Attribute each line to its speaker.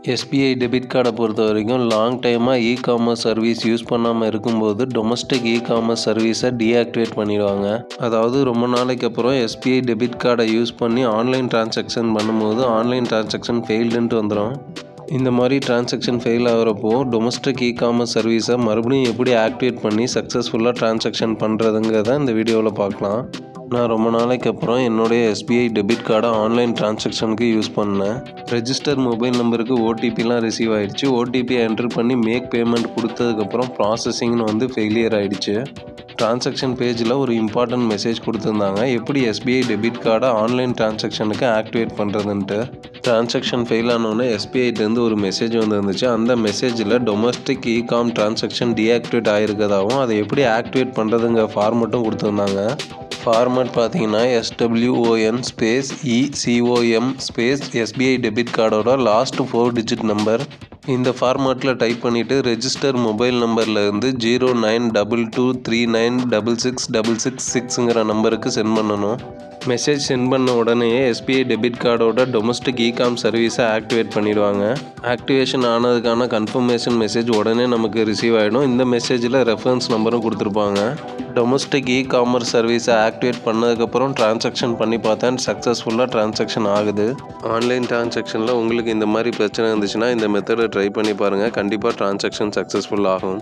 Speaker 1: SBI debit கார்டை பொறுத்த வரைக்கும் லாங் டைமாக இ-காமர்ஸ் சர்வீஸ் யூஸ் பண்ணாமல் இருக்கும்போது டொமஸ்டிக் இ-காமர்ஸ் சர்வீஸை டீஆக்டிவேட் பண்ணிடுவாங்க. அதாவது ரொம்ப நாளைக்கு அப்புறம் SBI டெபிட் கார்டை யூஸ் பண்ணி ஆன்லைன் டிரான்சாக்ஷன் பண்ணும்போது ஆன்லைன் டிரான்சாக்ஷன் ஃபெயில்டுன்ட்டு வந்துடும். இந்த மாதிரி டிரான்சாக்ஷன் ஃபெயில் ஆகிறப்போ டொமஸ்டிக் இ-காமர்ஸ் சர்வீஸை மறுபடியும் எப்படி ஆக்டிவேட் பண்ணி சக்ஸஸ்ஃபுல்லாக டிரான்சாக்ஷன் பண்ணுறதுங்கிறத இந்த வீடியோவில் பார்க்கலாம். நான் ரொம்ப நாளைக்கு அப்புறம் என்னுடைய SBI டெபிட் கார்டை ஆன்லைன் டிரான்சாக்ஷனுக்கு யூஸ் பண்ணேன். ரெஜிஸ்டர் மொபைல் நம்பருக்கு ஓடிபிலாம் ரிசீவ் ஆகிடுச்சு. ஓடிபியை என்ட்ரு பண்ணி மேக் பேமெண்ட் கொடுத்ததுக்கப்புறம் ப்ராசஸிங்னு வந்து ஃபெயிலியர் ஆகிடுச்சு. டிரான்சாக்ஷன் பேஜில் ஒரு இம்பார்ட்டன்ட் மெசேஜ் கொடுத்துருந்தாங்க, எப்படி SBI டெபிட் கார்டை ஆன்லைன் டிரான்சாக்ஷனுக்கு ஆக்டிவேட் பண்ணுறதுன்ட்டு. டிரான்சாக்ஷன் ஃபெயில் ஆனோடனே SBIட்டேருந்து ஒரு மெசேஜ் வந்துருந்துச்சு. அந்த மெசேஜில் டொமஸ்டிக் இ-காம் டிரான்சாக்ஷன் டீஆக்டிவேட் ஆகிருக்கதாகவும் அதை எப்படி ஆக்டிவேட் பண்ணுறதுங்கிற ஃபார்மெட்டும் கொடுத்துருந்தாங்க. ஃபார்மேட் பார்த்தீங்கன்னா SWON space ECOM space SBI debit கார்டோட லாஸ்ட் 4 டிஜிட் நம்பர். இந்த ஃபார்மேட்டில் டைப் பண்ணிவிட்டு ரெஜிஸ்டர் மொபைல் நம்பர்லேருந்து 0922396666 நம்பருக்கு சென்ட் பண்ணணும். மெசேஜ் சென்ட் பண்ண உடனே SBI டெபிட் கார்டோட டொமஸ்டிக் இ-காம் சர்வீஸை ஆக்டிவேட் பண்ணிடுவாங்க. ஆக்டிவேஷன் ஆனதுக்கான கன்ஃபர்மேஷன் மெசேஜ் உடனே நமக்கு ரிசீவ் ஆகிடும். இந்த மெசேஜில் ரெஃபரன்ஸ் நம்பரும் கொடுத்துருப்பாங்க. டொமஸ்டிக் இ-காமர்ஸ் சர்வீஸை ஆக்டிவேட் பண்ணதுக்கப்புறம் டிரான்சாக்ஷன் பண்ணி பார்த்தேன், சக்ஸஸ்ஃபுல்லாக டிரான்சாக்ஷன் ஆகுது. ஆன்லைன் டிரான்சாக்ஷனில் உங்களுக்கு இந்த மாதிரி பிரச்சனை இருந்துச்சுன்னா இந்த மெத்தடை ட்ரை பண்ணி பாருங்கள். கண்டிப்பாக டிரான்சாக்ஷன் சக்ஸஸ்ஃபுல் ஆகும்.